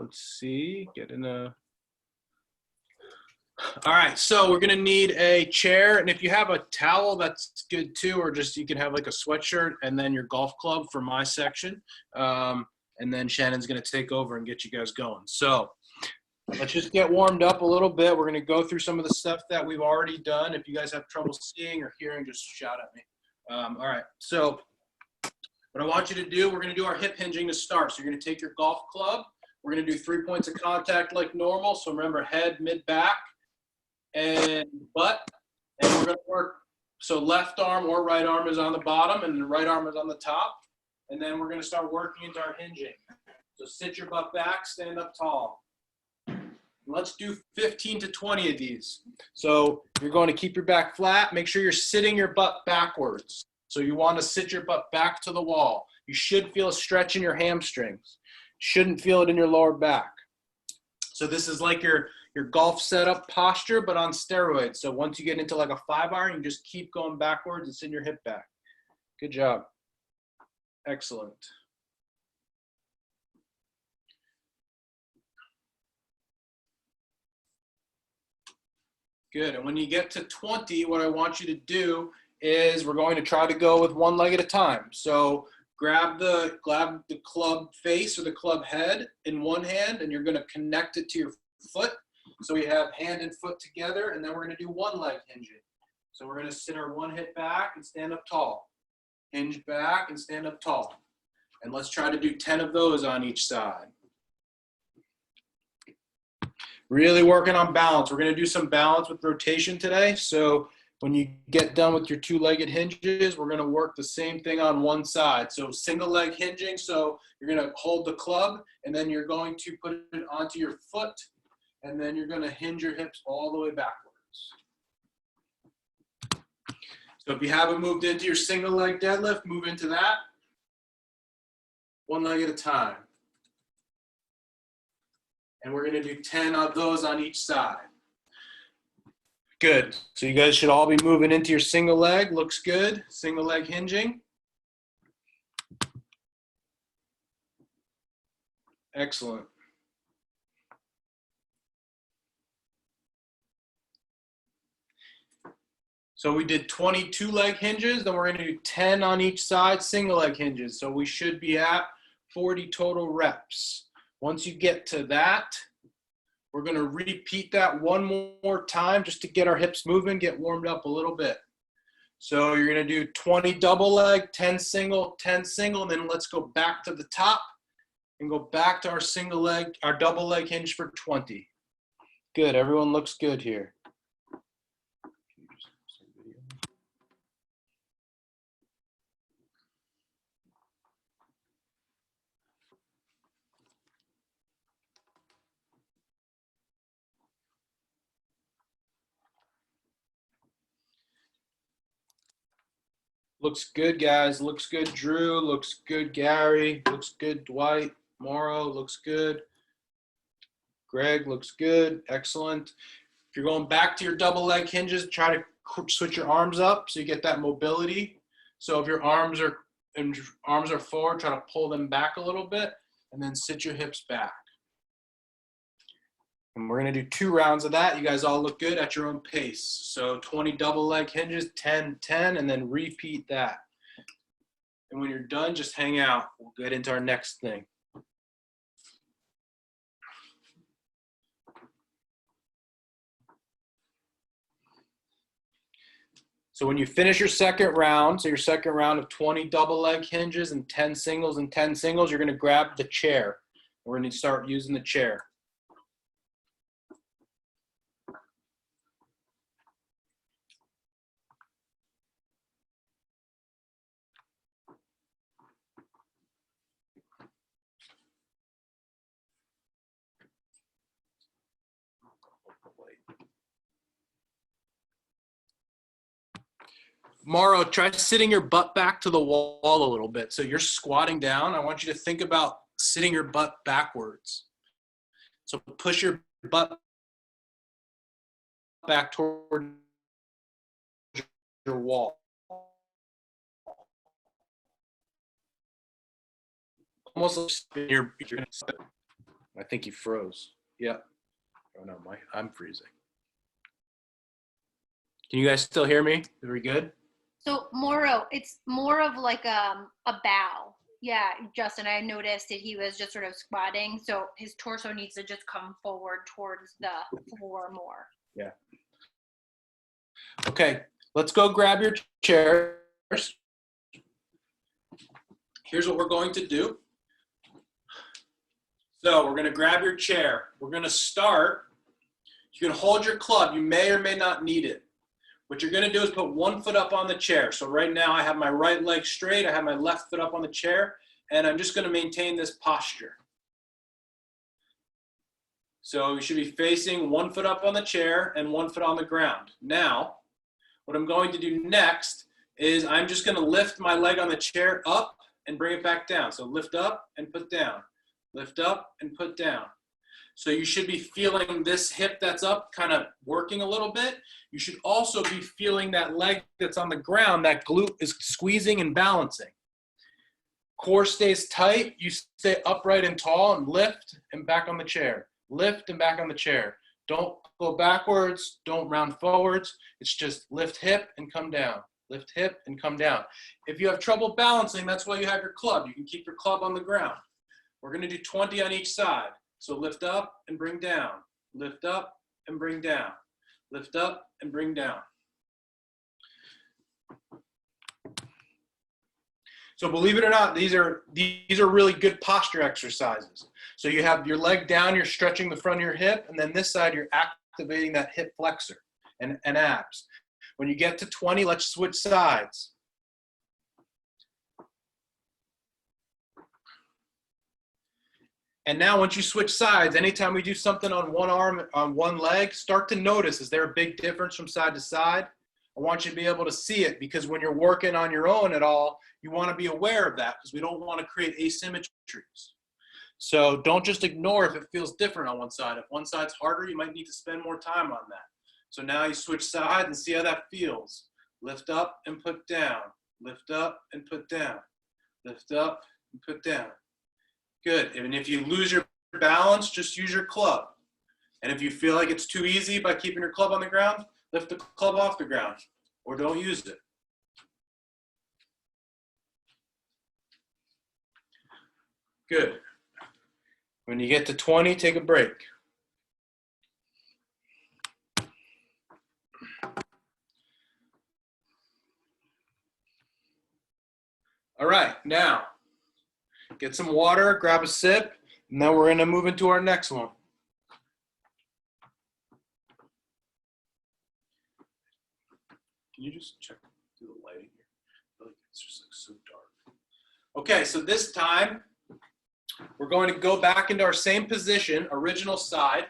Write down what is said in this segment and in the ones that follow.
let's see, all right, so we're gonna need a chair, and if you have a towel, that's good too, or just you can have like a sweatshirt and then your golf club for my section. And then Shannon's gonna take over and get you guys going. So let's just get warmed up a little bit. We're gonna go through some of the stuff that we've already done. If you guys have trouble seeing or hearing, just shout at me. All right, so what I want you to do, we're gonna do our hip hinging to start. So you're gonna take your golf club. We're gonna do 3 points of contact like normal. So remember, head, mid, back, and butt. And we're gonna work, so left arm or right arm is on the bottom and the right arm is on the top. And then we're gonna start working into our hinging. So sit your butt back, stand up tall. Let's do 15 to 20 of these. So you're going to keep your back flat. Make sure you're sitting your butt backwards. So you want to sit your butt back to the wall. You should feel a stretch in your hamstrings. Shouldn't feel it in your lower back. So this is like your golf setup posture, but on steroids. So once you get into like a 5-iron, you just keep going backwards and send your hip back. Good job. Excellent. Good. And when you get to 20, what I want you to do is we're going to try to go with one leg at a time. So grab the club face or the club head in one hand, and you're going to connect it to your foot. So we have hand and foot together, and then we're going to do one leg hinging. So we're going to sit our one hip back and stand up tall. Hinge back and stand up tall. And let's try to do 10 of those on each side. Really working on balance. We're going to do some balance with rotation today. So when you get done with your 2-legged hinges, we're going to work the same thing on one side. So single leg hinging. So you're going to hold the club, and then you're going to put it onto your foot, and then you're going to hinge your hips all the way backwards. So if you haven't moved into your single leg deadlift, move into that. One leg at a time. And we're going to do 10 of those on each side. Good. So you guys should all be moving into your single leg. Looks good. Single leg hinging. Excellent. So we did 22 leg hinges, then we're going to do 10 on each side, single leg hinges. So we should be at 40 total reps. Once you get to that, we're going to repeat that one more time just to get our hips moving, get warmed up a little bit. So you're going to do 20 double leg, 10 single, 10 single, and then let's go back to the top and go back to our single leg, our double leg hinge for 20. Good. Everyone looks good here. Looks good, guys. Looks good, Drew. Looks good, Gary. Looks good, Dwight. Morrow looks good. Greg looks good. Excellent. If you're going back to your double leg hinges, try to switch your arms up so you get that mobility. So if your arms are forward, try to pull them back a little bit, and then sit your hips back. And we're going to do 2 rounds of that. You guys all look good at your own pace. So 20 double leg hinges, 10, 10, and then repeat that. And when you're done, just hang out. We'll get into our next thing. So when you finish your second round, so your second round of 20 double leg hinges and 10 singles and 10 singles, you're going to grab the chair. We're going to start using the chair. Morrow, try sitting your butt back to the wall a little bit. So you're squatting down. I want you to think about sitting your butt backwards. So push your butt back toward your wall. Almost like you're I think he froze. Yep. Oh no, I'm freezing. Can you guys still hear me? Are we good? So Moro, it's more of like a bow. Yeah, Justin, I noticed that he was just sort of squatting, so his torso needs to just come forward towards the floor more. Yeah. Okay, let's go grab your chairs. Here's what we're going to do. So we're going to grab your chair. We're going to start. You can hold your club. You may or may not need it. What you're going to do is put one foot up on the chair. So right now I have my right leg straight. I have my left foot up on the chair. And I'm just going to maintain this posture. So you should be facing one foot up on the chair and one foot on the ground. Now, what I'm going to do next is I'm just going to lift my leg on the chair up and bring it back down. So lift up and put down. Lift up and put down. So you should be feeling this hip that's up kind of working a little bit. You should also be feeling that leg that's on the ground, that glute is squeezing and balancing. Core stays tight. You stay upright and tall and lift and back on the chair. Lift and back on the chair. Don't go backwards. Don't round forwards. It's just lift hip and come down. Lift hip and come down. If you have trouble balancing, that's why you have your club. You can keep your club on the ground. We're going to do 20 on each side. So lift up and bring down. Lift up and bring down. Lift up and bring down. So believe it or not, these are really good posture exercises. So you have your leg down, you're stretching the front of your hip, and then this side you're activating that hip flexor and abs. When you get to 20, let's switch sides. And now once you switch sides, anytime we do something on one arm, on one leg, start to notice, is there a big difference from side to side? I want you to be able to see it, because when you're working on your own at all, you want to be aware of that, because we don't want to create asymmetries. So don't just ignore if it feels different on one side. If one side's harder, you might need to spend more time on that. So now you switch sides and see how that feels. Lift up and put down. Lift up and put down. Lift up and put down. Good. And if you lose your balance, just use your club. And if you feel like it's too easy by keeping your club on the ground, lift the club off the ground or don't use it. Good. When you get to 20, take a break. All right, now get some water, grab a sip, and then we're going to move into our next one. Can you just check through the lighting here? I feel like it's just like so dark. Okay, so this time we're going to go back into our same position, original side.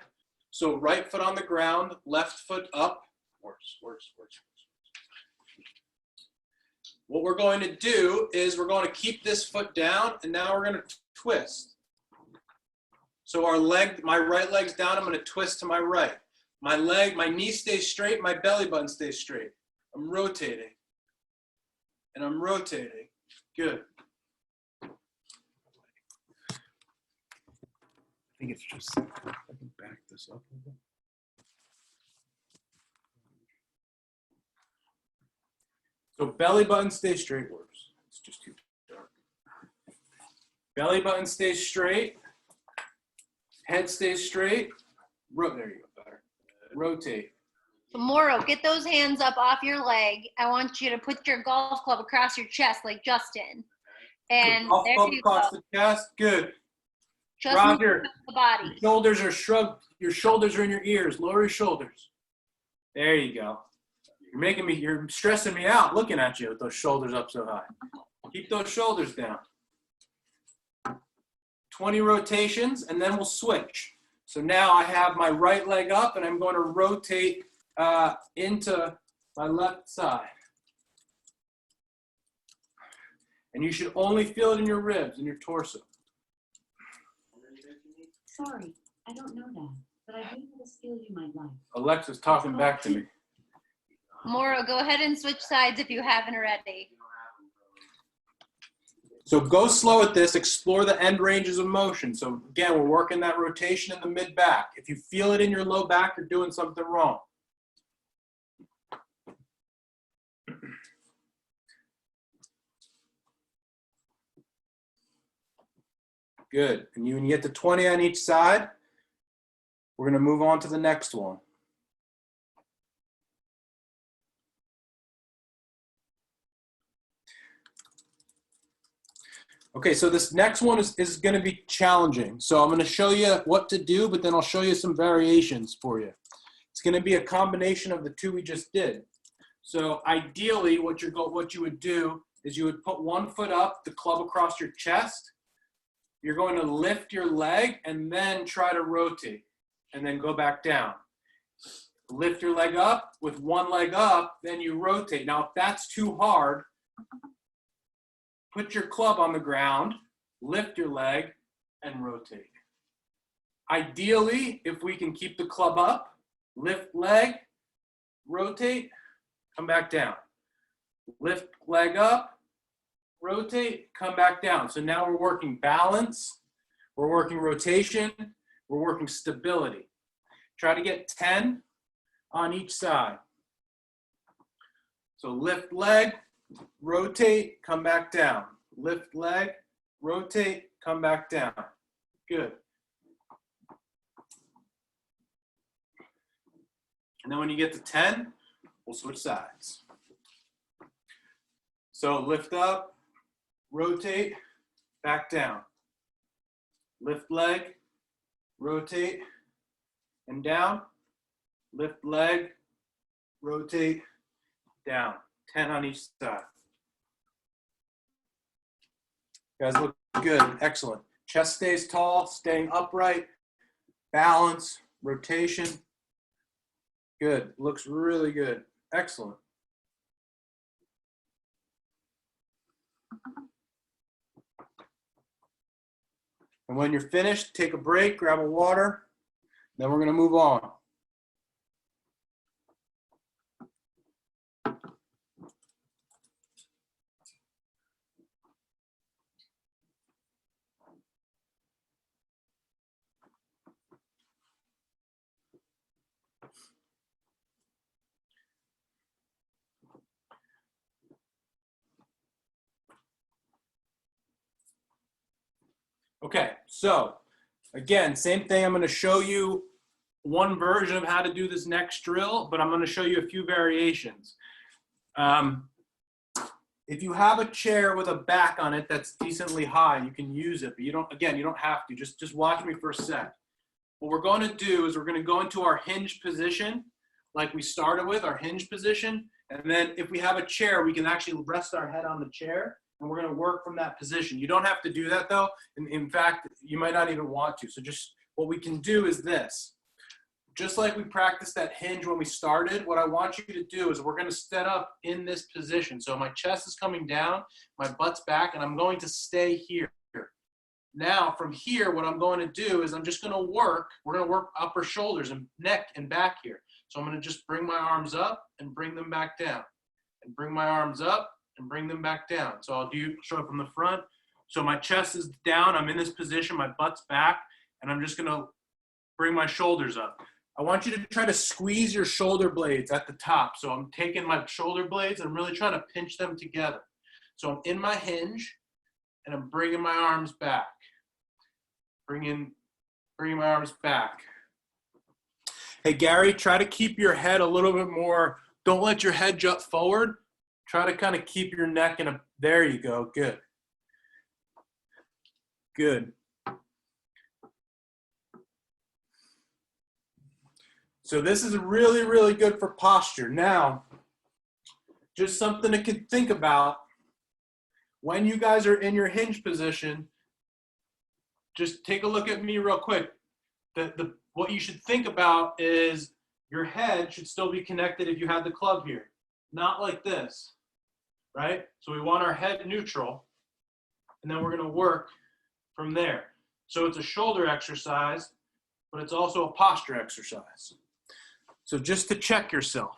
So right foot on the ground, left foot up. Worse. What we're going to do is we're going to keep this foot down, and now we're going to twist. So our leg, my right leg's down, I'm going to twist to my right. My knee stays straight, my belly button stays straight. I'm rotating. And I'm rotating. Good. I think it's just, I can back this up a little bit. So belly button stays straight works. It's just too dark. Belly button stays straight. Head stays straight. There you go, better. Rotate. So Moro, get those hands up off your leg. I want you to put your golf club across your chest like Justin. And Golf there club you across go. the chest. Good. Just Roger. move the body. Your shoulders are shrugged. Your shoulders are in your ears. Lower your shoulders. There you go. You're stressing me out looking at you with those shoulders up so high. Keep those shoulders down. 20 rotations, and then we'll switch. So now I have my right leg up, and I'm going to rotate into my left side. And you should only feel it in your ribs and your torso. Sorry, I don't know that, but I do have a skill you might like. Alexa's talking back to me. Moro, go ahead and switch sides if you haven't already. So go slow at this, explore the end ranges of motion. So again, we're working that rotation in the mid back. If you feel it in your low back, you're doing something wrong. Good. And when you get to 20 on each side, we're going to move on to the next one. Okay, so this next one is going to be challenging. So I'm going to show you what to do, but then I'll show you some variations for you. It's going to be a combination of the two we just did. So ideally, what you would do is you would put one foot up, the club across your chest. You're going to lift your leg and then try to rotate and then go back down. Lift your leg up. With one leg up, then you rotate. Now, if that's too hard, put your club on the ground, lift your leg, and rotate. Ideally, if we can keep the club up, lift leg, rotate, come back down. Lift leg up, rotate, come back down. So now we're working balance, we're working rotation, we're working stability. Try to get 10 on each side. So lift leg, rotate, come back down. Lift leg, rotate, come back down. Good. And then when you get to 10, we'll switch sides. So lift up, rotate, back down. Lift leg, rotate, and down. Lift leg, rotate, down. 10 on each side. You guys look good. Excellent. Chest stays tall, staying upright, balance, rotation. Good. Looks really good. Excellent. And when you're finished, take a break, grab a water, then we're going to move on. Okay, so again, same thing. I'm going to show you one version of how to do this next drill, but I'm going to show you a few variations. If you have a chair with a back on it that's decently high, you can use it, but you don't have to. Just watch me for a sec. What we're going to do is we're going to go into our hinge position, like we started with, our hinge position. And then if we have a chair, we can actually rest our head on the chair. And we're going to work from that position. You don't have to do that, though. In fact, you might not even want to. So just what we can do is this. Just like we practiced that hinge when we started, what I want you to do is we're going to set up in this position. So my chest is coming down, my butt's back, and I'm going to stay here. Now, from here, what I'm going to do is I'm just going to work. We're going to work upper shoulders and neck and back here. So I'm going to just bring my arms up and bring them back down. And bring my arms up and bring them back down. So I'll show it from the front. So my chest is down, I'm in this position, my butt's back, and I'm just gonna bring my shoulders up. I want you to try to squeeze your shoulder blades at the top. So I'm taking my shoulder blades and I'm really trying to pinch them together. So I'm in my hinge and I'm bringing my arms back. Bringing my arms back. Hey Gary, try to keep your head a little bit more, don't let your head jut forward. Try to kind of keep your neck in a, there you go, good. Good. So this is really, really good for posture. Now, just something to think about, when you guys are in your hinge position, just take a look at me real quick. What you should think about is your head should still be connected if you had the club here. Not like this, right? So we want our head neutral, and then we're gonna work from there. So it's a shoulder exercise, but it's also a posture exercise. So just to check yourself.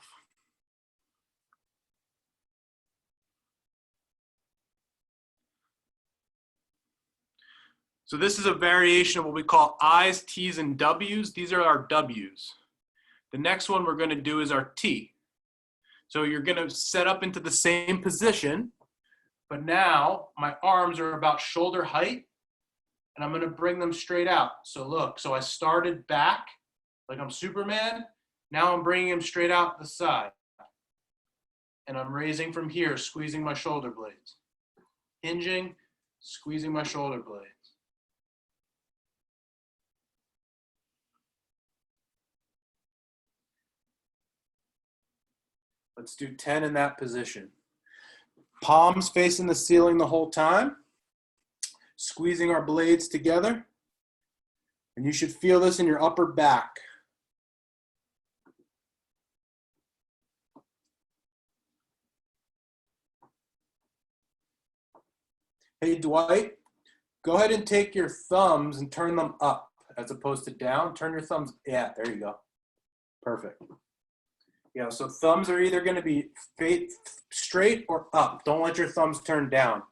So this is a variation of what we call I's, T's, and W's. These are our W's. The next one we're going to do is our T. So you're going to set up into the same position, but now my arms are about shoulder height, and I'm going to bring them straight out. So look, so I started back like I'm Superman. Now I'm bringing him straight out the side. And I'm raising from here, squeezing my shoulder blades. Hinging, squeezing my shoulder blades. Let's do 10 in that position. Palms facing the ceiling the whole time. Squeezing our blades together. And you should feel this in your upper back. Hey, Dwight, go ahead and take your thumbs and turn them up as opposed to down. Turn your thumbs, yeah, there you go. Perfect. Yeah, so thumbs are either going to be straight or up. Don't let your thumbs turn down.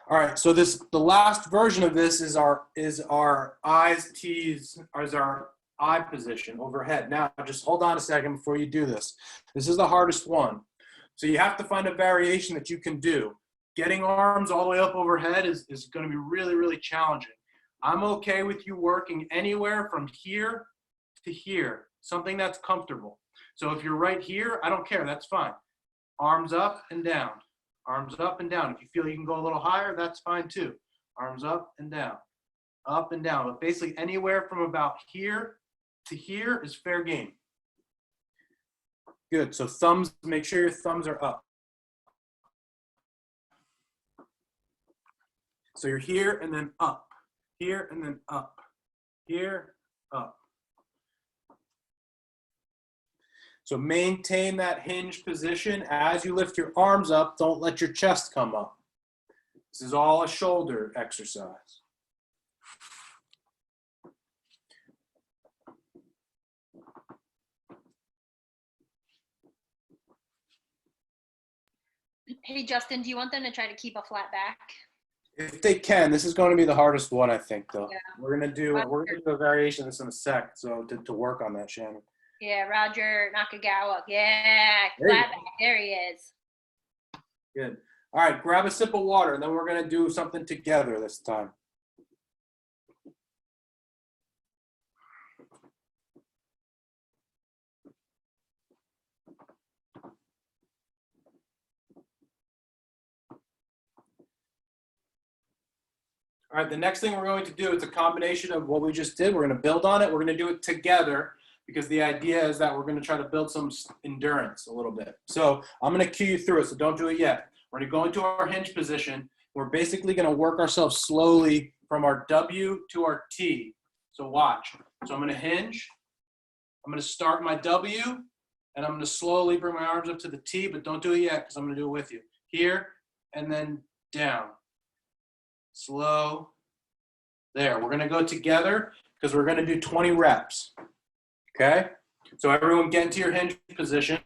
All right, so the last version of this is our I's, T's, is our I position overhead. Now, just hold on a second before you do this. This is the hardest one. So you have to find a variation that you can do. Getting arms all the way up overhead is going to be really, really challenging. I'm okay with you working anywhere from here to here, something that's comfortable. So if you're right here, I don't care, that's fine. Arms up and down, arms up and down. If you feel you can go a little higher, that's fine too. Arms up and down, but basically anywhere from about here to here is fair game. Good, so thumbs, make sure your thumbs are up. So you're here and then up, here and then up, here, up. So maintain that hinge position as you lift your arms up. Don't let your chest come up. This is all a shoulder exercise. Hey, Justin, do you want them to try to keep a flat back? If they can, this is going to be the hardest one, I think, though. Yeah. We're gonna do a variation of this in a sec, so to work on that, Shannon. Yeah, Roger Nakagawa. Yeah, flat back. There he is. Good. All right, grab a sip of water, and then we're gonna do something together this time. All right, the next thing we're going to do is a combination of what we just did. We're going to build on it. We're going to do it together because the idea is that we're going to try to build some endurance a little bit. So I'm going to cue you through it, so don't do it yet. We're going to go into our hinge position. We're basically going to work ourselves slowly from our W to our T. So watch. So I'm going to hinge. I'm going to start my W, and I'm going to slowly bring my arms up to the T, but don't do it yet because I'm going to do it with you. Here, and then down. Slow. There, we're gonna go together because we're gonna do 20 reps. Okay? So everyone get into your hinge position.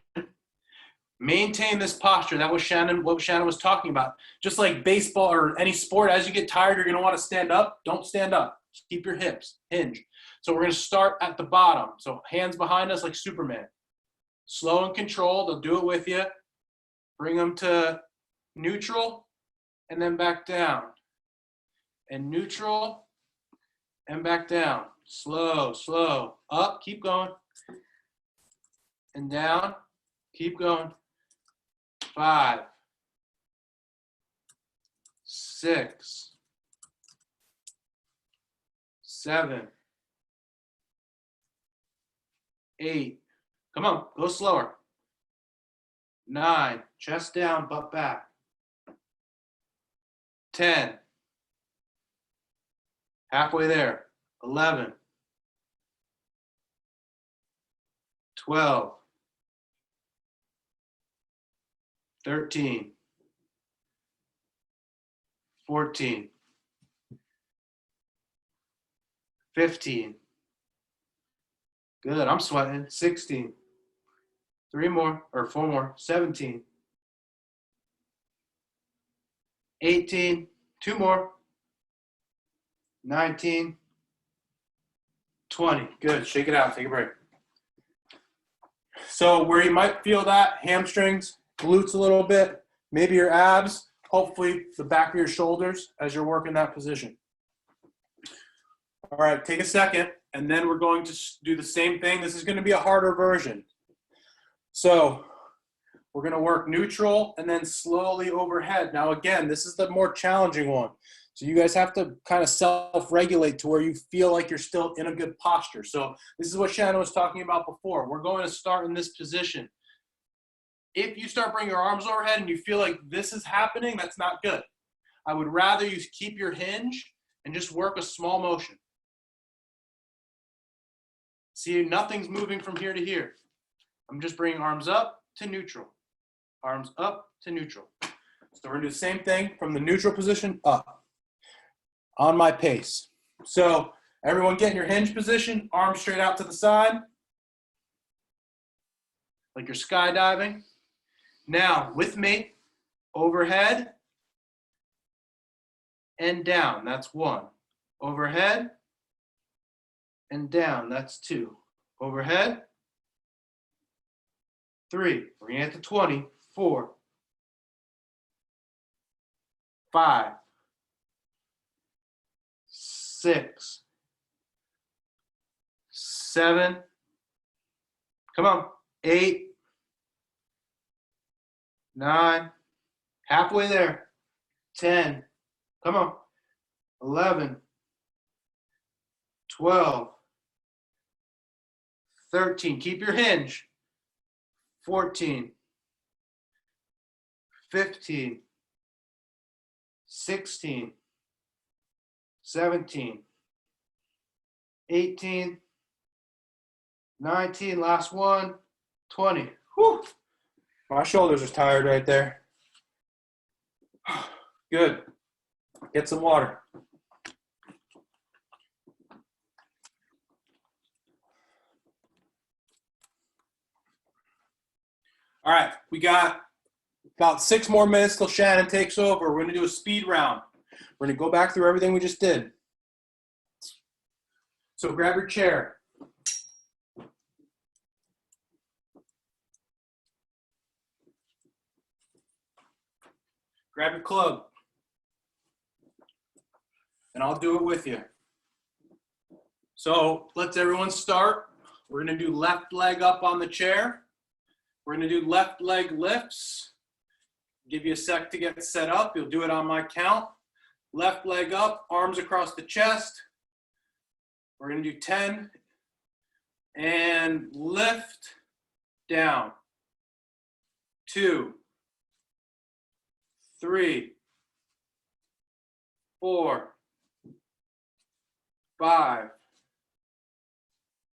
Maintain this posture. That was what Shannon was talking about. Just like baseball or any sport, as you get tired, you're gonna wanna stand up. Don't stand up. Keep your hips, hinge. So we're gonna start at the bottom. So hands behind us like Superman. Slow and controlled, they'll do it with you. Bring them to neutral and then back down. And neutral, and back down. Slow, slow. Up, keep going. And down, keep going. 5, 6, 7, 8. Come on, go slower. 9, chest down, butt back. 10. Halfway there. 11, 12, 13, 14, 15. Good, I'm sweating. 16. 3 more, or 4 more. 17. 18, two more, 19, 20. Good. Shake it out. Take a break. So where you might feel that, hamstrings, glutes a little bit, maybe your abs, hopefully the back of your shoulders as you're working that position. All right, take a second, and then we're going to do the same thing. This is going to be a harder version. So we're going to work neutral and then slowly overhead. Now, again, this is the more challenging one. So you guys have to kind of self-regulate to where you feel like you're still in a good posture. So this is what Shannon was talking about before. We're going to start in this position. If you start bringing your arms overhead and you feel like this is happening, that's not good. I would rather you keep your hinge and just work a small motion. See, nothing's moving from here to here. I'm just bringing arms up to neutral. Arms up to neutral. So we're going to do the same thing from the neutral position up on my pace. So everyone get in your hinge position, arms straight out to the side, like you're skydiving. Now, with me, overhead and down. That's 1. Overhead and down. That's 2. Overhead. 3. We're going to get to 20. 4. 5. 6. 7. Come on. 8. 9. Halfway there. 10. Come on. 11. 12. 13. Keep your hinge. 14. 15. 16. 17. 18. 19. Last one. 20. Whew. My shoulders are tired right there. Good. Get some water. All right, we got about 6 more minutes till Shannon takes over. We're going to do a speed round. We're going to go back through everything we just did. So grab your chair. Grab your club. And I'll do it with you. So let's everyone start. We're going to do left leg up on the chair. We're going to do left leg lifts. Give you a sec to get set up. You'll do it on my count. Left leg up, arms across the chest. We're going to do 10. And lift, down. 2, 3, 4, 5,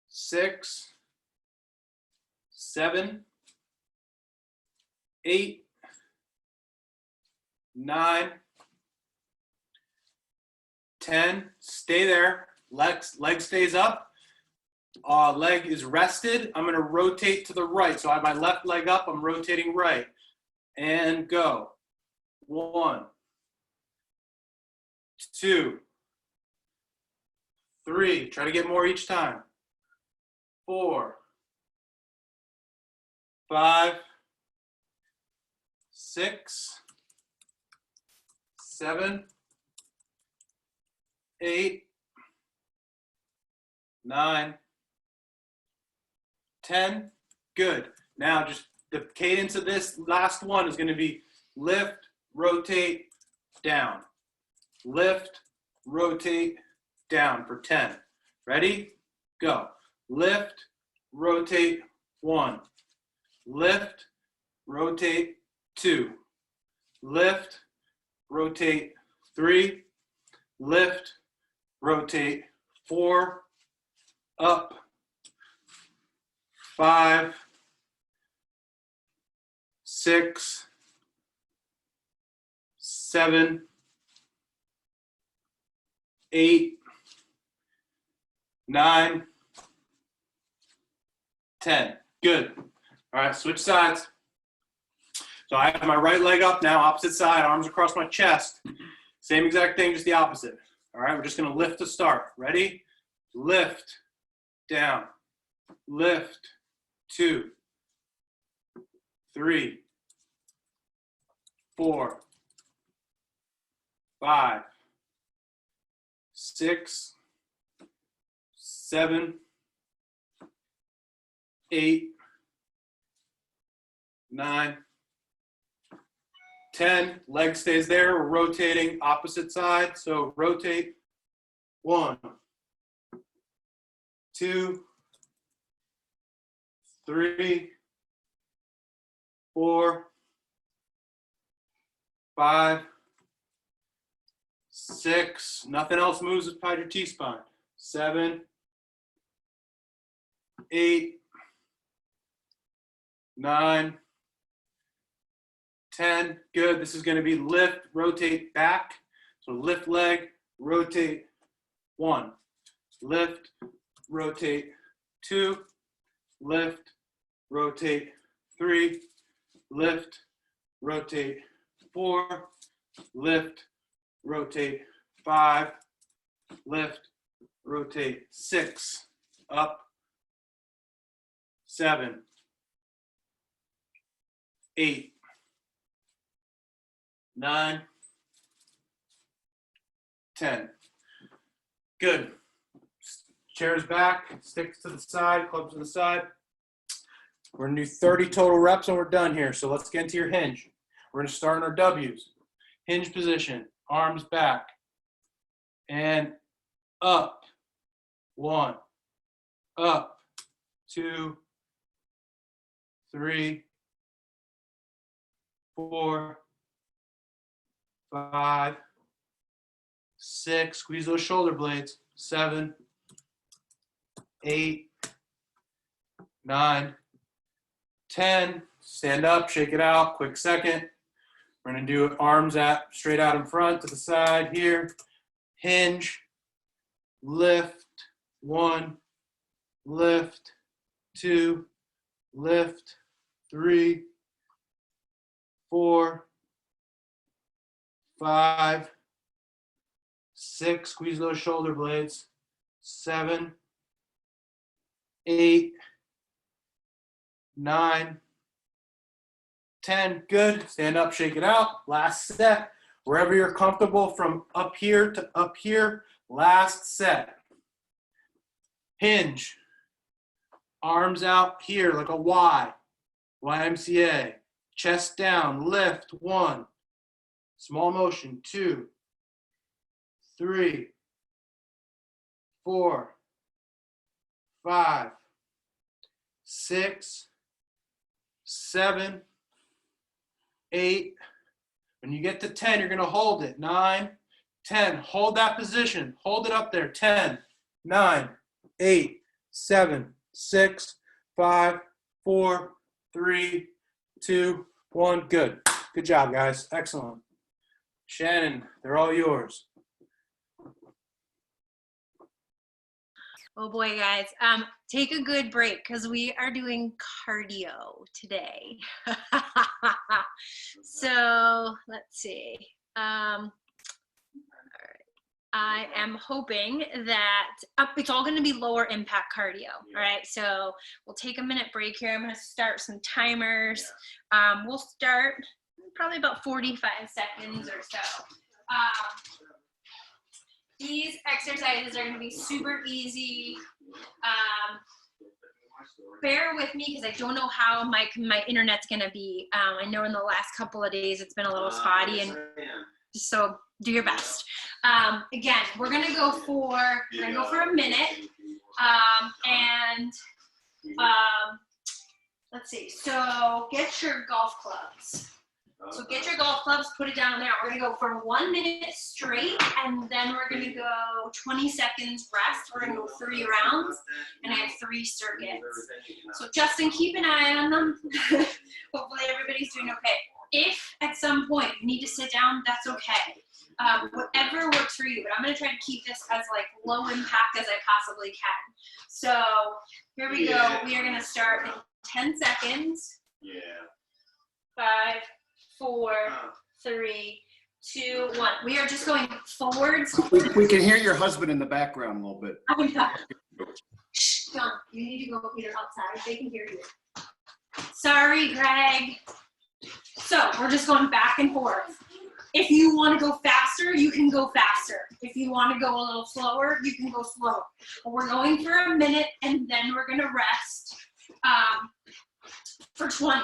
6, 7, 8, 9, 10. Stay there. Leg stays up. Leg is rested. I'm going to rotate to the right. So I have my left leg up. I'm rotating right. And go. 1, 2, 3. Try to get more each time. 4, 5, 6, 7, 8, 9, 10. Good. Now just the cadence of this last one is going to be lift, rotate, down. Lift, rotate, down for 10. Ready? Go. Lift, rotate, 1. Lift, rotate, 2. Lift, rotate, 3. Lift, rotate, 4. Up, 5, 6, 7, 8, 9, 10. Good. All right, switch sides. So So I have my right leg up now, opposite side, arms across my chest. Same exact thing, just the opposite. All right, we're just gonna lift to start. Ready? Lift, down, lift, 2, 3, 4, 5, 6, 7, 8, 9, 10. Leg stays there. We're rotating opposite side. So rotate. 1, 2, 3, 4, 5, 6. Nothing else moves beside your T-spine. 7, 8, 9, 10. Good. This is going to be lift, rotate back. So lift leg, rotate 1. Lift, rotate 2. Lift, rotate 3. Lift, rotate 4. Lift, rotate 5. Lift, rotate 6. Up, 7, 8, 9, 10. Good. Chairs back, sticks to the side, clubs to the side. We're gonna do 30 total reps and we're done here. So let's get into your hinge. We're gonna start in our W's. Hinge position, arms back, and up. 1, up, 2, 3, 4, 5, 6. Squeeze those shoulder blades. 7, 8, 9, 10. Stand up, shake it out. Quick second. We're going to do arms straight out in front to the side here. Hinge, lift, 1, lift, 2, lift, 3, 4, 5, 6. Squeeze those shoulder blades. 7, 8, 9, 10. Good. Stand up, shake it out. Last set. Wherever you're comfortable from up here to up here. Last set. Hinge. Arms out here like a Y. YMCA. Chest down. Lift. 1. Small motion. 2, 3, 4, 5, 6, 7, 8. When you get to 10, you're going to hold it. 9, 10. Hold that position. Hold it up there. 10, 9, 8, 7, 6, 5, 4, 3, 2, 1. Good. Good job, guys. Excellent. Shannon, they're all yours. Oh boy, guys. Take a good break because we are doing cardio today. So let's see. All right. I am hoping that it's all going to be lower impact cardio. All right. So we'll take a minute break here. I'm going to start some timers. We'll start probably about 45 seconds or so. These exercises are going to be super easy. Bear with me because I don't know how my internet's going to be. I know in the last couple of days it's been a little spotty, and so do your best. Again, we're going to go for a minute, and let's see. So get your golf clubs. So get your golf clubs, put it down there. We're going to go for 1 minute straight, and then we're going to go 20 seconds rest. We're going to go 3 rounds, and I have 3 circuits. So Justin, keep an eye on them. Hopefully everybody's doing okay. If at some point you need to sit down, that's okay. Whatever works for you, but I'm going to try to keep this as like low impact as I possibly can. So here we go. We are going to start in 10 seconds. 5, 4, 3, 2, 1. We are just going forwards. We can hear your husband in the background a little bit. Oh my God. Shh, John, you need to go either outside. They can hear you. Sorry, Greg. So we're just going back and forth. If you want to go faster, you can go faster. If you want to go a little slower, you can go slower. But we're going for a minute, and then we're going to rest for 20.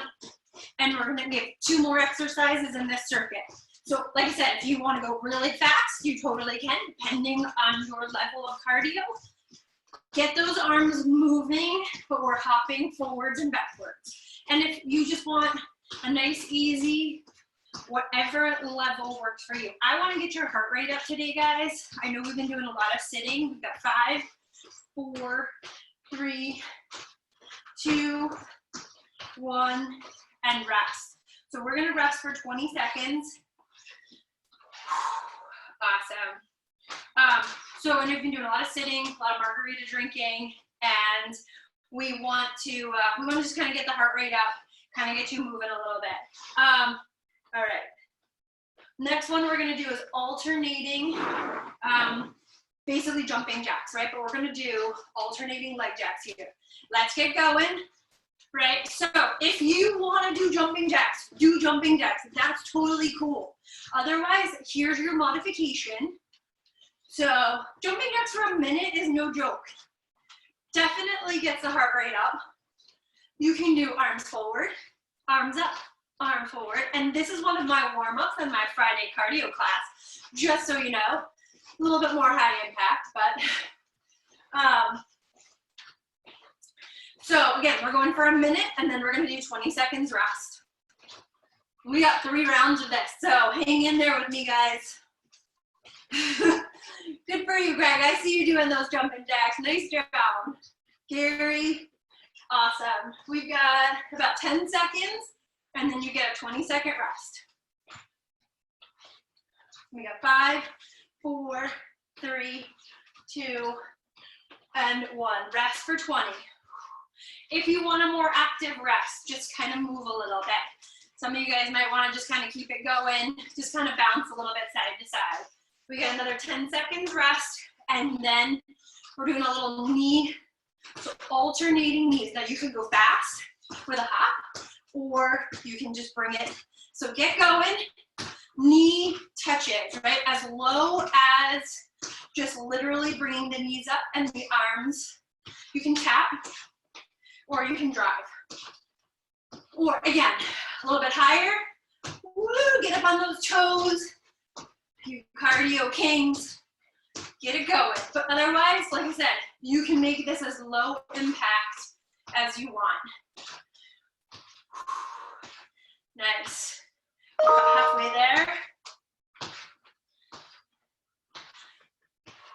And we're going to give 2 more exercises in this circuit. So like I said, if you want to go really fast, you totally can, depending on your level of cardio. Get those arms moving, but we're hopping forwards and backwards. And if you just want a nice, easy, whatever level works for you. I want to get your heart rate up today, guys. I know we've been doing a lot of sitting. We've got 5, 4, 3, 2, 1, and rest. So we're going to rest for 20 seconds. Awesome. So and we've been doing a lot of sitting, a lot of margarita drinking, and we want to just kind of get the heart rate up, kind of get you moving a little bit. All right. Next one we're going to do is alternating, basically jumping jacks, right? But we're going to do alternating leg jacks here. Let's get going, right? So if you want to do jumping jacks, do jumping jacks. That's totally cool. Otherwise, here's your modification. So jumping jacks for a minute is no joke. Definitely gets the heart rate up. You can do arms forward, arms up, arm forward. And this is one of my warm-ups in my Friday cardio class, just so you know. A little bit more high impact, but so again, we're going for a minute, and then we're going to do 20 seconds rest. We got 3 rounds of this, so hang in there with me, guys. Good for you, Greg. I see you doing those jumping jacks. Nice job. Gary, awesome. We've got about 10 seconds, and then you get a 20-second rest. We got 5, 4, 3, 2, and 1. Rest for 20. If you want a more active rest, just kind of move a little bit. Some of you guys might want to just kind of keep it going, just kind of bounce a little bit side to side. We got another 10 seconds rest, and then we're doing a little knee, so alternating knees. Now you can go fast with a hop, or you can just bring it. So get going, knee touches, right? As low as just literally bringing the knees up and the arms. You can tap, or you can drive. Or again, a little bit higher. Woo, get up on those toes. You cardio kings, get it going. But otherwise, like I said, you can make this as low impact as you want. Nice. We're about halfway there.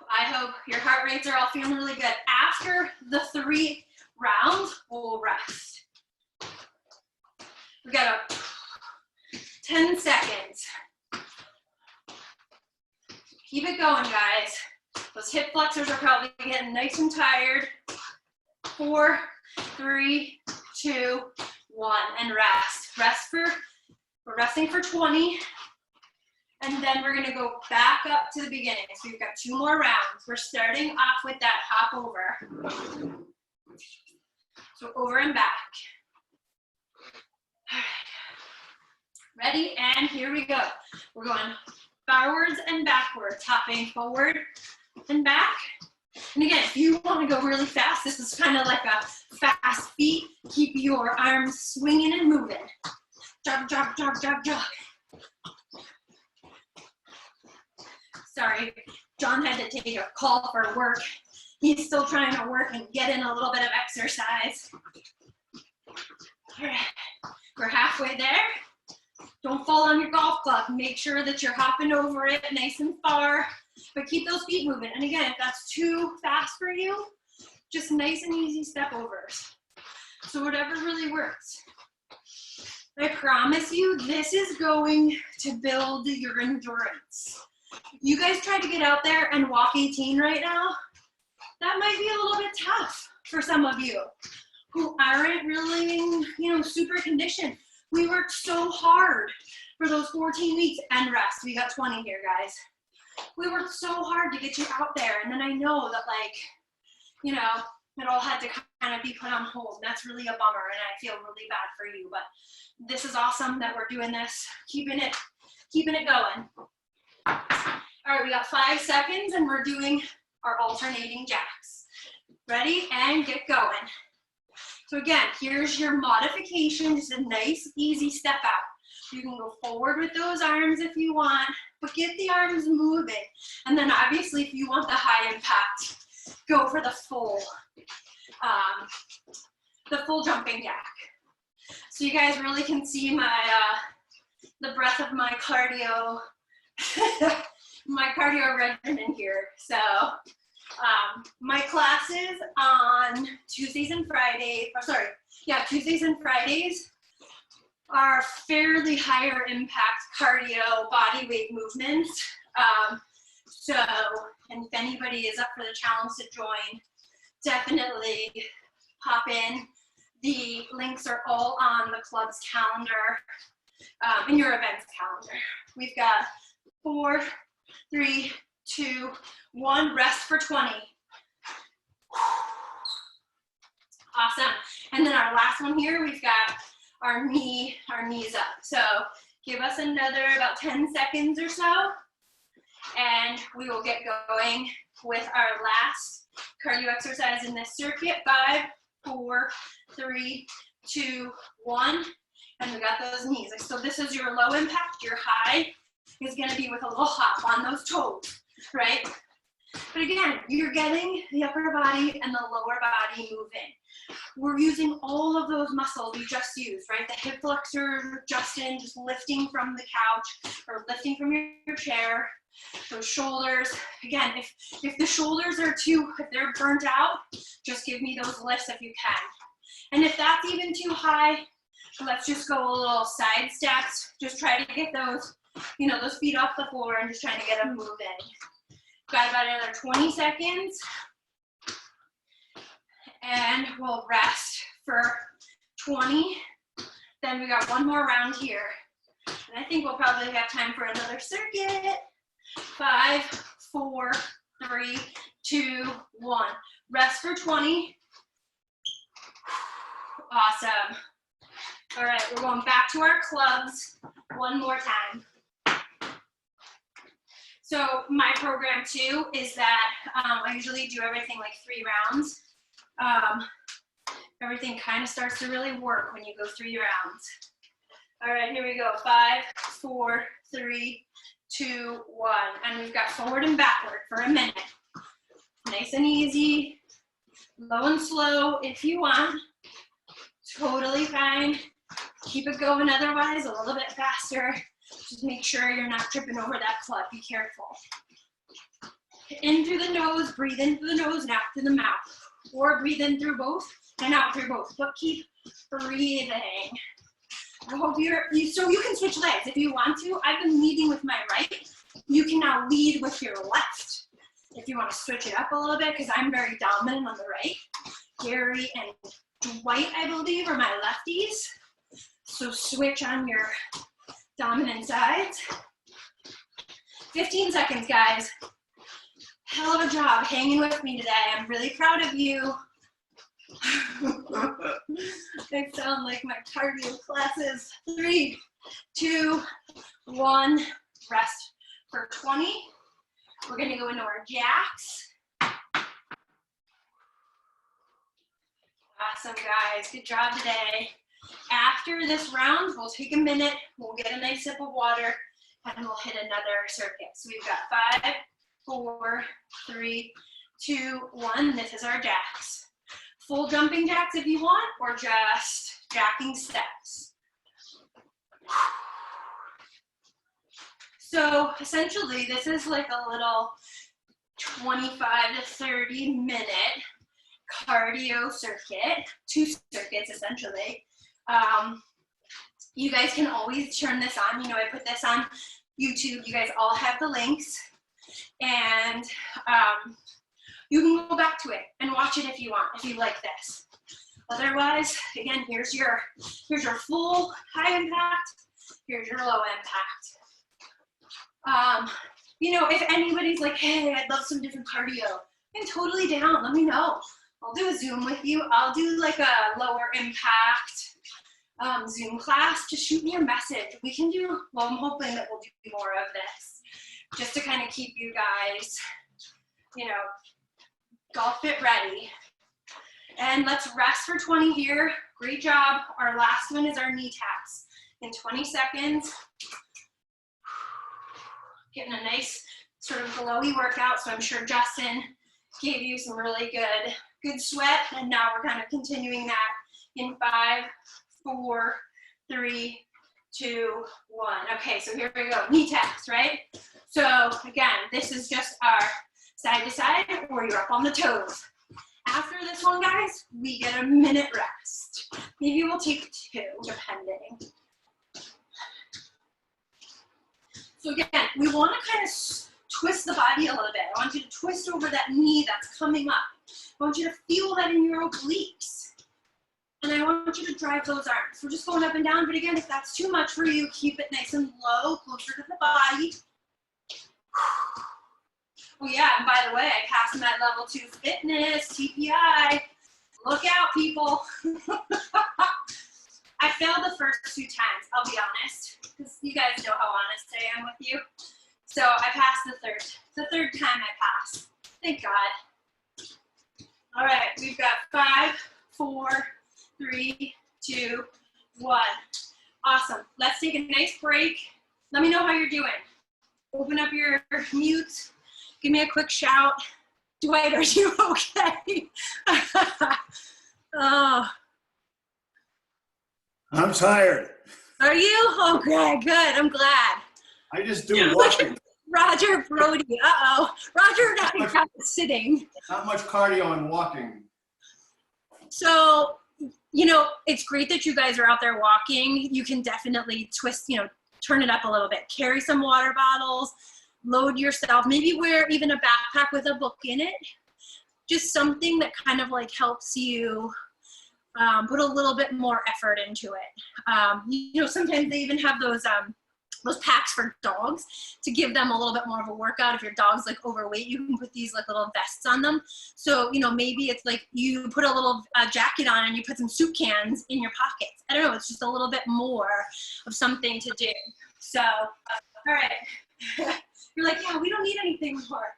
I hope your heart rates are all feeling really good. After the 3 rounds, we'll rest. We got 10 seconds. Keep it going, guys. Those hip flexors are probably getting nice and tired. 4, 3, 2, 1, and rest. We're resting for 20, and then we're gonna go back up to the beginning. So we've got 2 more rounds. We're starting off with that hop over. So over and back. All right. Ready? And here we go. We're going forwards and backwards, hopping forward and back. And again, if you want to go really fast, this is kind of like a fast feet. Keep your arms swinging and moving. Jog, jog, jog, jog, jog. Sorry, John had to take a call for work. He's still trying to work and get in a little bit of exercise. All right, we're halfway there. Don't fall on your golf club. Make sure that you're hopping over it nice and far, but keep those feet moving. And again, if that's too fast for you, just nice and easy step overs. So whatever really works. I promise you, this is going to build your endurance. You guys try to get out there and walk 18 right now. That might be a little bit tough for some of you who aren't really, super conditioned. We worked so hard for those 14 weeks and rest. We got 20 here, guys. We worked so hard to get you out there, and then I know that, like, you know, it all had to kind of be put on hold. And that's really a bummer, and I feel really bad for you. But this is awesome that we're doing this, keeping it going. All right, we got 5 seconds, and we're doing our alternating jacks. Ready? And get going. So again, here's your modification. Just a nice, easy step out. You can go forward with those arms if you want, but get the arms moving. And then obviously, if you want the high impact, go for the full jumping jack. So you guys really can see my the breadth of my cardio, my cardio regimen here. So my classes on Tuesdays and Fridays, Tuesdays and Fridays are fairly higher impact cardio body weight movements. And if anybody is up for the challenge to join, definitely pop in. The links are all on the club's calendar, in your events calendar. We've got 4, 3, 2, 1, rest for 20. Awesome. And then our last one here, we've got our knees up. So give us another about 10 seconds or so, and we will get going with our last cardio exercise in this circuit. 5, 4, 3, 2, 1. And we got those knees. So this is your low impact. Your high is going to be with a little hop on those toes, right? But again, you're getting the upper body and the lower body moving. We're using all of those muscles we just used, right? The hip flexor, Justin, just lifting from the couch or lifting from your chair. Those shoulders, again, if the shoulders are if they're burnt out, just give me those lifts if you can. And if that's even too high, let's just go a little side steps. Just try to get those, those feet off the floor and just trying to get them moving. Got about another 20 seconds. And we'll rest for 20. Then we got one more round here. And I think we'll probably have time for another circuit. 5, 4, 3, 2, 1. Rest for 20. Awesome. All right, we're going back to our clubs one more time. So my program too is that I usually do everything like 3 rounds. Everything kind of starts to really work when you go 3 rounds. All right, here we go. 5, 4, 3, 2, 1. And we've got forward and backward for a minute. Nice and easy, low and slow if you want. Totally fine. Keep it going otherwise, a little bit faster. Just make sure you're not tripping over that club. Be careful. In through the nose, breathe in through the nose and out through the mouth. Or breathe in through both and out through both. But keep breathing. I hope so you can switch legs if you want to. I've been leading with my right. You can now lead with your left. If you want to switch it up a little bit, because I'm very dominant on the right. Gary and Dwight, I believe, are my lefties. So switch on your dominant sides. 15 seconds, guys. Hell of a job hanging with me today. I'm really proud of you. They sound like my cardio classes. 3, 2, 1. Rest for 20. We're going to go into our jacks. Awesome, guys. Good job today. After this round, we'll take a minute. We'll get a nice sip of water, and we'll hit another circuit. So we've got 5, 4, 3, 2, 1. This is our jacks. Full jumping jacks if you want, or just jacking steps. So essentially, this is like a little 25 to 30 minute cardio circuit, 2 circuits essentially. You guys can always turn this on. I put this on YouTube. You guys all have the links, and you can go back to it and watch it if you want, if you like this. Otherwise, again, here's your full high impact Here's your low impact. You know, if anybody's like, hey, I'd love some different cardio, I'm totally down. Let me know. I'll do a Zoom with you. I'll do like a lower impact Zoom class. Just shoot me a message. We can do, well, I'm hoping that we'll do more of this just to kind of keep you guys, you know, golf fit ready. And let's rest for 20 here. Great job. Our last one is our knee taps. In 20 seconds, getting a nice sort of glowy workout. So I'm sure Justin gave you some really good sweat. And now we're kind of continuing that in 5, 4, 3, 2, 1. Okay, so here we go. Knee taps, right? So again, this is just our side to side where you're up on the toes. After this one, guys, we get a minute rest. Maybe we'll take 2, depending. So again, we want to kind of twist the body a little bit. I want you to twist over that knee that's coming up. I want you to feel that in your obliques. And I want you to drive those arms. We're just going up and down, but again, if that's too much for you, keep it nice and low, closer to the body. Oh yeah, and by the way, I passed my level 2 fitness, TPI. Look out, people. I failed the first 2 times, I'll be honest, because you guys know how honest I am with you. So I passed the third time I passed. Thank God. All right, we've got 5, 4, 3, 2, 1. Awesome. Let's take a nice break. Let me know how you're doing. Open up your mute. Give me a quick shout. Dwight, are you okay? Oh. I'm tired. Are you? Okay, good. I'm glad. I just do walking. Roger Brody. Uh-oh. Roger not sitting. Not much cardio and walking. So, you know, it's great that you guys are out there walking. You can definitely twist, you know, turn it up a little bit. Carry some water bottles. Load yourself. Maybe wear even a backpack with a book in it. Just something that kind of like helps you put a little bit more effort into it. You know, sometimes they even have those packs for dogs to give them a little bit more of a workout. If your dog's like overweight, you can put these like little vests on them. So, you know, maybe it's like you put a little jacket on and you put some soup cans in your pockets. I don't know, it's just a little bit more of something to do. So, all right. You're like, yeah, we don't need anything more.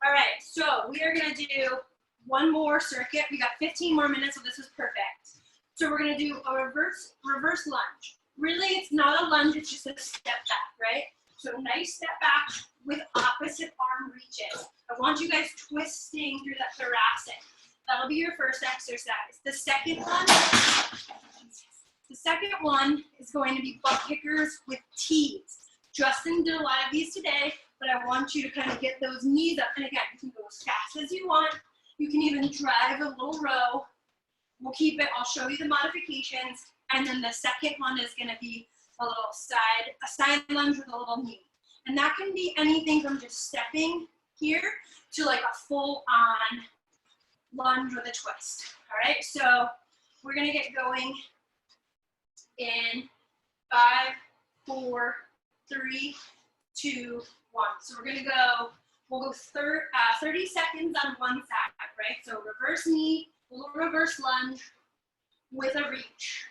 All right, so we are gonna do one more circuit. We got 15 more minutes, so this is perfect. So we're gonna do a reverse lunge. Really, it's not a lunge, it's just a step back, right? So nice step back with opposite arm reaches. I want you guys twisting through that thoracic. That'll be your first exercise. The second one is going to be butt kickers with tees. Justin did a lot of these today, but I want you to kind of get those knees up. And again, you can go as fast as you want. You can even drive a little row. We'll keep it, I'll show you the modifications. And then the second one is gonna be a side lunge with a little knee. And that can be anything from just stepping here to like a full on lunge with a twist. All right, so we're gonna get going in 5, 4, 3, 2, 1. So we'll go 30 seconds on one side, right? So reverse knee, little reverse lunge with a reach.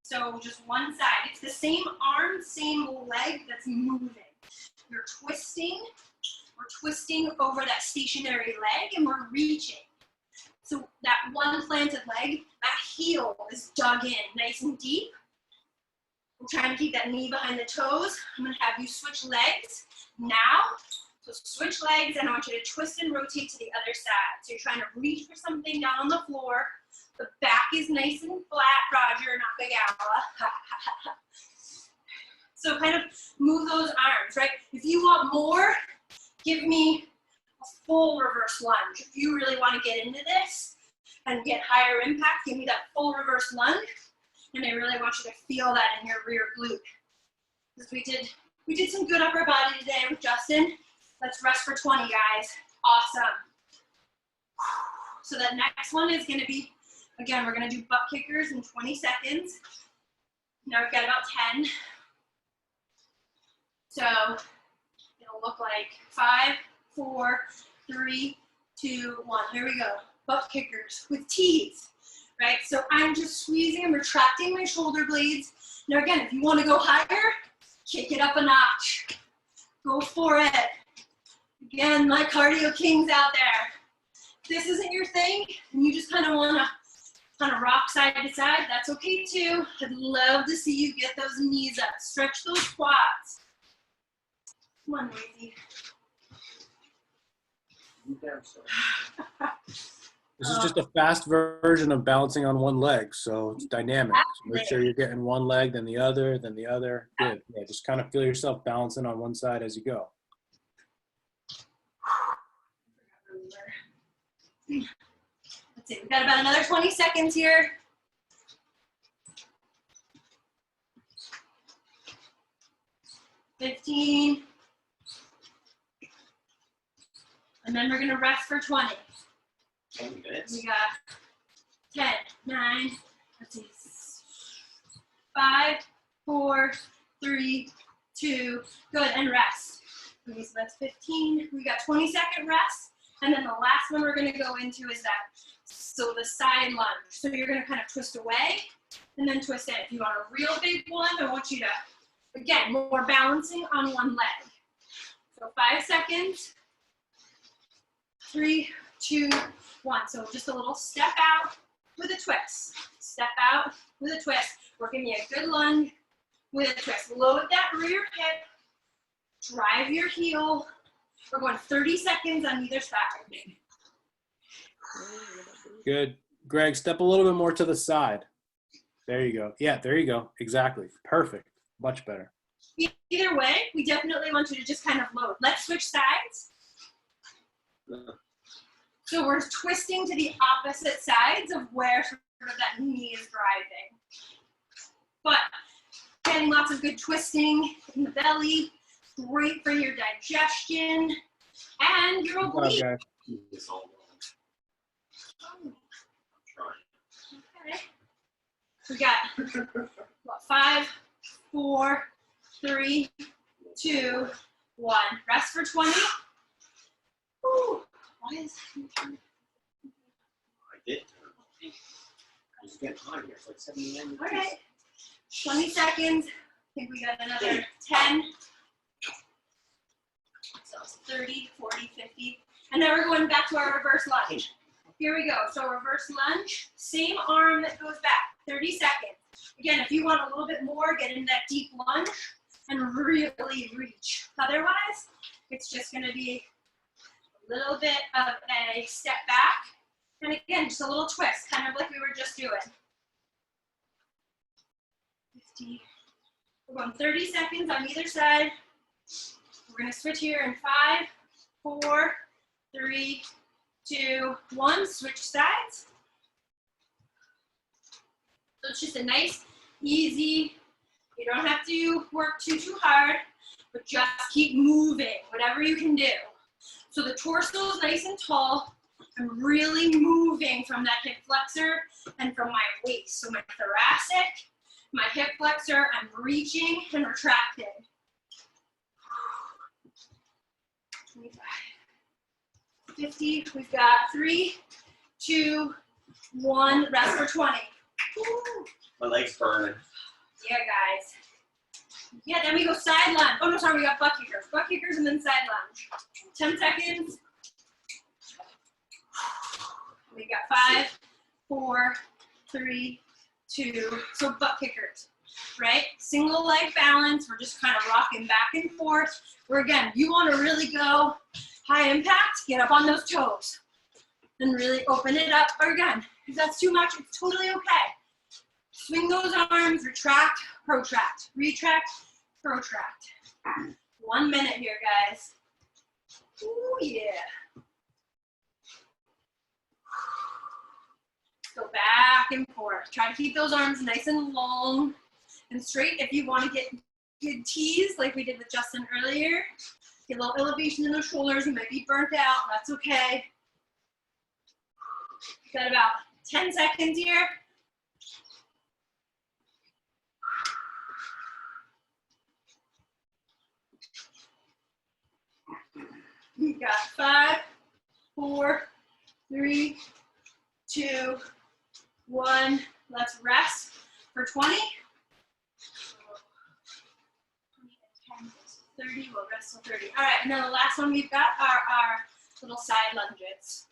So just one side. It's the same arm, same leg that's moving. You're twisting. We're twisting over that stationary leg and we're reaching. So that one planted leg, that heel is dug in nice and deep. We're trying to keep that knee behind the toes. I'm gonna have you switch legs now. So switch legs and I want you to twist and rotate to the other side. So you're trying to reach for something down on the floor. The back is nice and flat, Roger, not big Ala. So kind of move those arms, right? If you want more, give me a full reverse lunge. If you really want to get into this and get higher impact, give me that full reverse lunge. And I really want you to feel that in your rear glute. Because we did some good upper body today with Justin. Let's rest for 20, guys. Awesome. So that next one is gonna be, again, we're gonna do butt kickers in 20 seconds. Now we've got about 10. So it'll look like 5, 4, 3, 2, 1. Here we go. Butt kickers with T's, right? So I'm just squeezing and retracting my shoulder blades. Now again, if you want to go higher, kick it up a notch. Go for it. Again, my cardio kings out there. If this isn't your thing, and you just kind of want to rock side to side, that's okay too. I'd love to see you get those knees up. Stretch those quads. Come on, Maisie. This is just a fast version of balancing on one leg, so it's dynamic. So make sure you're getting one leg, then the other, then the other. Good. Yeah, just kind of feel yourself balancing on one side as you go. That's it. We've got about another 20 seconds here. $15. And then we're going to rest for 20. 10 minutes. We got 10, 9, let's see, 5, 4, 3, 2, good, and rest. Okay, so that's 15. We got 20-second rest. And then the last one we're going to go into is that, so the side lunge. So you're going to kind of twist away and then twist in. If you want a real big one, I want you to, again, more balancing on one leg. So 5 seconds. 3, 2, 1. So just a little step out with a twist. Step out with a twist. We're giving you a good lunge with a twist. Load that rear hip. Drive your heel. We're going 30 seconds on either side. Good. Greg, step a little bit more to the side. There you go. Yeah, there you go. Exactly. Perfect. Much better. Either way, we definitely want you to just kind of load. Let's switch sides. So we're twisting to the opposite sides of where sort of that knee is driving. But getting lots of good twisting in the belly, great for your digestion and your oblique. Okay. This all wrong. I'm trying. Okay. We got what, 5, 4, 3, 2, 1. Rest for 20. Ooh, why is that? I did. I was getting hot here. It's like 79 degrees. All right. 20 seconds. I think we got another 10. So it's 30, 40, 50. And then we're going back to our reverse lunge. Here we go. So reverse lunge, same arm that goes back, 30 seconds. Again, if you want a little bit more, get in that deep lunge and really reach. Otherwise, it's just going to be a little bit of a step back. And again, just a little twist, kind of like we were just doing. 50. We're going 30 seconds on either side. We're going to switch here in 5, 4, 3, 2, 1. Switch sides. So it's just a nice, easy, you don't have to work too hard, but just keep moving, whatever you can do. So the torso is nice and tall. I'm really moving from that hip flexor and from my waist. So my thoracic, my hip flexor, I'm reaching and retracting. 25, 50, we've got 3, 2, 1, rest for 20. Woo. My leg's burning. Yeah, guys. Yeah, then we go side lunge. Oh, no, sorry, we got butt kickers. Butt kickers and then side lunge. 10 seconds. We got 5, 4, 3, 2. So butt kickers, right? Single leg balance. We're just kind of rocking back and forth. Where again, you want to really go high impact, get up on those toes. And really open it up. Or again, if that's too much, it's totally okay. Swing those arms, retract, protract, retract, protract. 1 minute here, guys. Ooh, yeah. Go back and forth. Try to keep those arms nice and long and straight. If you want to get good tees like we did with Justin earlier, get a little elevation in those shoulders. You might be burnt out. That's okay. Got about 10 seconds here. We've got 5, 4, 3, 2, 1. Let's rest for 20. 30, we'll rest till 30. All right, and then the last one we've got are our little side lunges.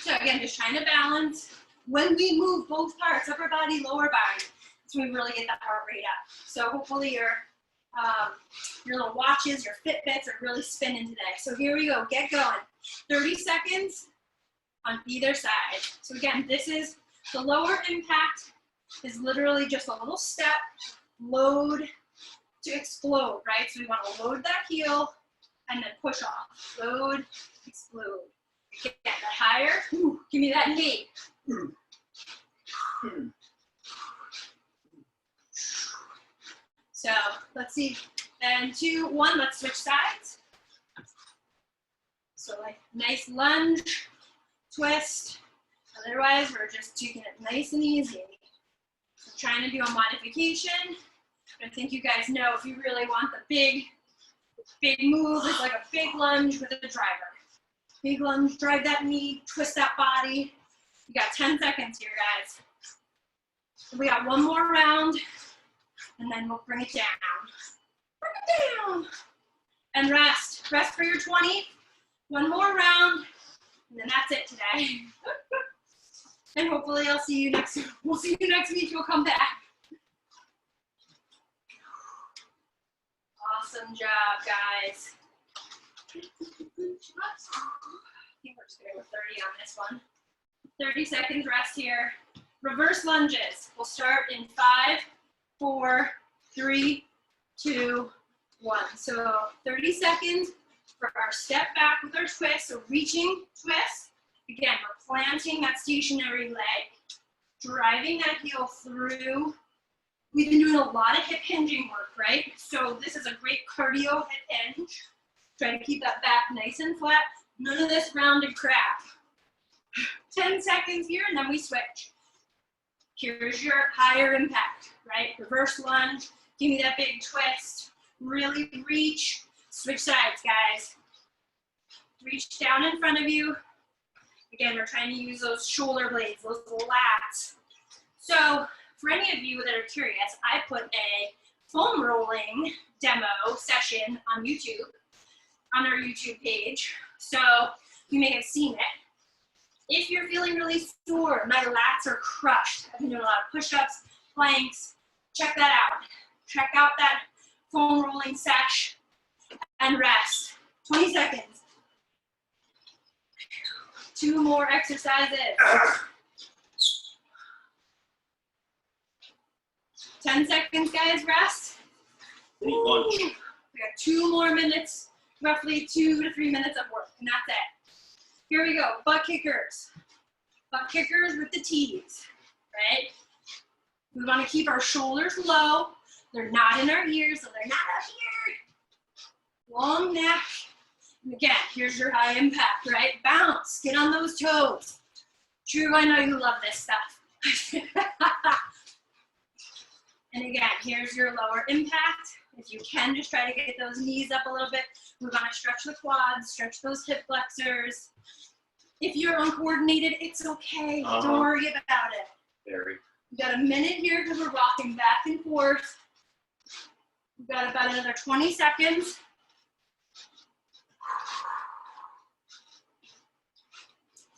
So again, just trying to balance. When we move both parts, upper body, lower body, that's when we really get that heart rate up. So hopefully your little watches, your Fitbits are really spinning today. So here we go, get going. 30 seconds on either side. So again, this is the lower impact is literally just a little step, load to explode, right? So we want to load that heel and then push off. Load, explode. Get that higher. Ooh, give me that knee. So let's see. And 2, 1, let's switch sides. So like nice lunge, twist. Otherwise, we're just taking it nice and easy. So trying to do a modification. I think you guys know if you really want the big move, it's like a big lunge with a driver. Big lunge, drive that knee, twist that body. You got 10 seconds here, guys. We got one more round, and then we'll bring it down. Bring it down. And rest. Rest for your 20. One more round, and then that's it today. And hopefully we'll see you next week. You'll come back. Awesome job, guys. I think we're just gonna go 30 on this one. 30 seconds rest here. Reverse lunges. We'll start in 5, 4, 3, 2, 1. So 30 seconds for our step back with our twist. So reaching, twist. Again, we're planting that stationary leg, driving that heel through. We've been doing a lot of hip hinging work, right? So this is a great cardio hip hinge. Try to keep that back nice and flat. None of this rounded crap. 10 seconds here, and then we switch. Here's your higher impact, right? Reverse lunge. Give me that big twist. Really reach. Switch sides, guys. Reach down in front of you. Again, we're trying to use those shoulder blades, those lats. So for any of you that are curious, I put a foam rolling demo session on YouTube, on our YouTube page. So you may have seen it. If you're feeling really sore, my lats are crushed. I've been doing a lot of push-ups, planks. Check that out. Check out that foam rolling sesh and rest. 20 seconds. 2 more exercises. 10 seconds, guys, rest. Lunch. We got 2 more minutes, roughly 2 to 3 minutes of work, and that's it. Here we go, butt kickers. Butt kickers with the T's, right? We want to keep our shoulders low. They're not in our ears, so they're not up here. Long neck. And again, here's your high impact, right? Bounce, get on those toes. Drew, I know you love this stuff. And again, here's your lower impact. If you can, just try to get those knees up a little bit. We're gonna stretch the quads, stretch those hip flexors. If you're uncoordinated, it's okay. Don't worry about it. Very. We've got a minute here because we're rocking back and forth. We've got about another 20 seconds.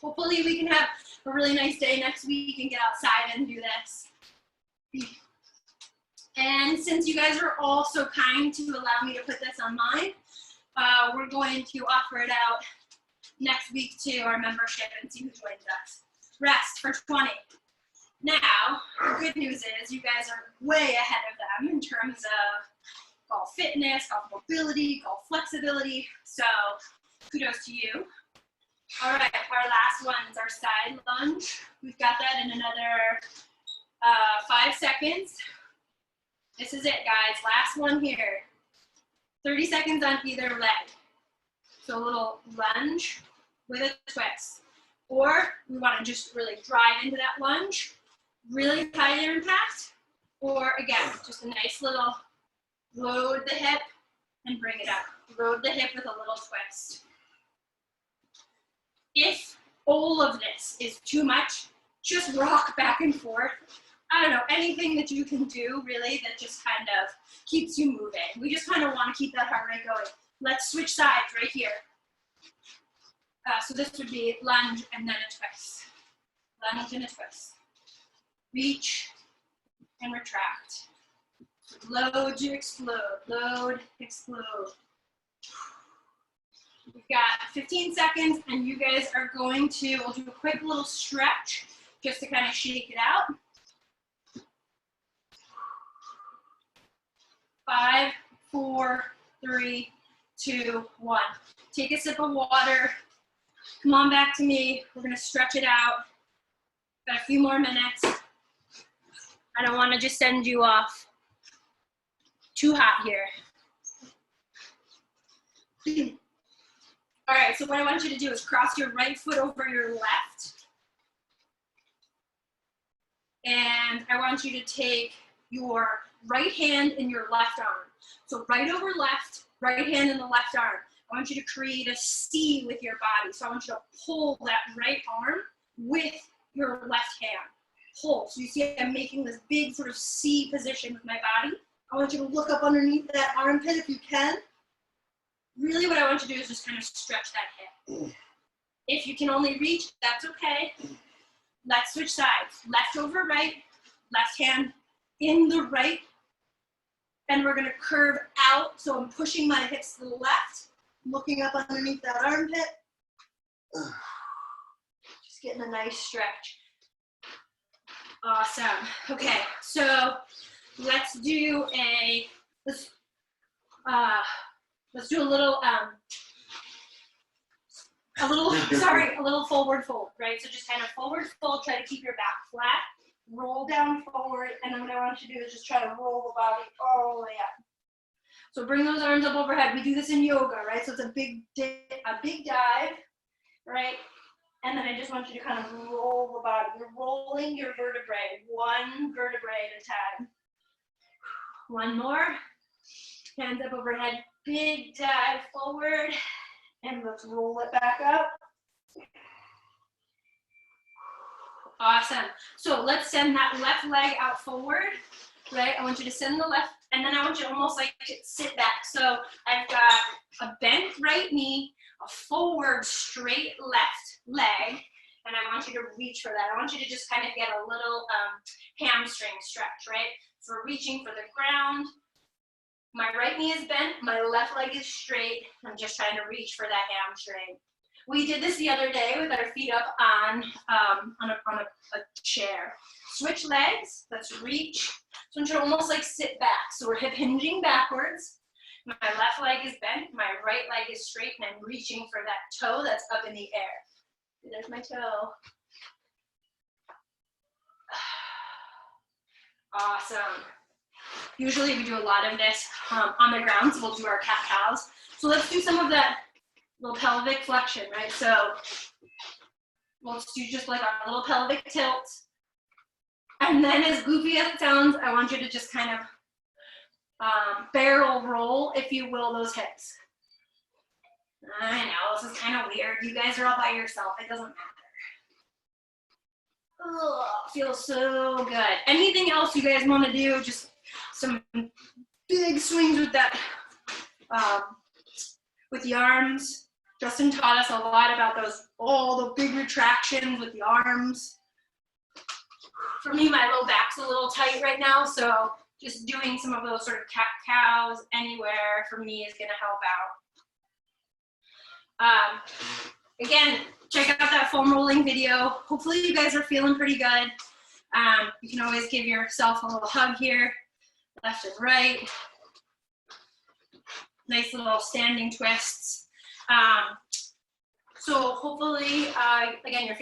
Hopefully we can have a really nice day next week and get outside and do this. And since you guys are all so kind to allow me to put this online, we're going to offer it out next week to our membership and see who joins us. Rest for 20. Now, the good news is you guys are way ahead of them in terms of golf fitness, golf mobility, golf flexibility. So kudos to you. All right, our last one is our side lunge. We've got that in another 5 seconds. This is it, guys. Last one here. 30 seconds on either leg. So a little lunge with a twist. Or we want to just really drive into that lunge. Really high impact. Or again, just a nice little load the hip and bring it up. Load the hip with a little twist. If all of this is too much, just rock back and forth. I don't know, anything that you can do really that just kind of keeps you moving. We just kind of want to keep that heart rate going. Let's switch sides right here. So this would be lunge and then a twist. Lunge and a twist. Reach and retract. Load to explode. Load, explode. We've got 15 seconds and you guys are going to, we'll do a quick little stretch just to kind of shake it out. 5, 4, 3, 2, 1. Take a sip of water. Come on back to me. We're gonna stretch it out. Got a few more minutes. I don't wanna just send you off too hot here. All right, so what I want you to do is cross your right foot over your left. And I want you to take your right hand in your left arm. So right over left, right hand in the left arm. I want you to create a C with your body. So I want you to pull that right arm with your left hand. Pull. So you see I'm making this big sort of C position with my body. I want you to look up underneath that armpit if you can. Really what I want you to do is just kind of stretch that hip. If you can only reach, that's okay. Let's switch sides. Left over right, left hand in the right. And we're gonna curve out. So I'm pushing my hips to the left, looking up underneath that armpit. Just getting a nice stretch. Awesome. Okay, so let's do a little forward fold, right? So just kind of forward fold, try to keep your back flat, roll down forward, and then what I want you to do is just try to roll the body all the way up. So bring those arms up overhead. We do this in yoga, right? So it's a big dive, right? And then I just want you to kind of roll the body. You're rolling your vertebrae, one vertebrae at a time. One more. Hands up overhead. Big dive forward. And let's roll it back up. Awesome. So let's send that left leg out forward, right? I want you to send the left, and then I want you to almost like sit back. So I've got a bent right knee, a forward straight left leg, and I want you to reach for that. I want you to just kind of get a little hamstring stretch, right? So we're reaching for the ground. My right knee is bent, my left leg is straight. I'm just trying to reach for that hamstring. We did this the other day with our feet up on a chair. Switch legs, let's reach. So I'm trying to almost like sit back. So we're hip hinging backwards. My left leg is bent, my right leg is straight, and I'm reaching for that toe that's up in the air. There's my toe. Awesome. Usually we do a lot of this on the ground, so we'll do our cat-cows. So let's do some of that little pelvic flexion, right? So let's do just like a little pelvic tilt. And then as goofy as it sounds, I want you to just kind of barrel roll, if you will, those hips. I know, this is kind of weird. You guys are all by yourself. It doesn't matter. Oh, feels so good. Anything else you guys want to do? Just some big swings with that, with the arms. Justin taught us a lot about those, all the big retractions with the arms. For me, my low back's a little tight right now, so just doing some of those sort of cat-cows anywhere for me is gonna help out. Again, check out that foam rolling video. Hopefully you guys are feeling pretty good. You can always give yourself a little hug here, left and right. Nice little standing twists. So hopefully, again, you're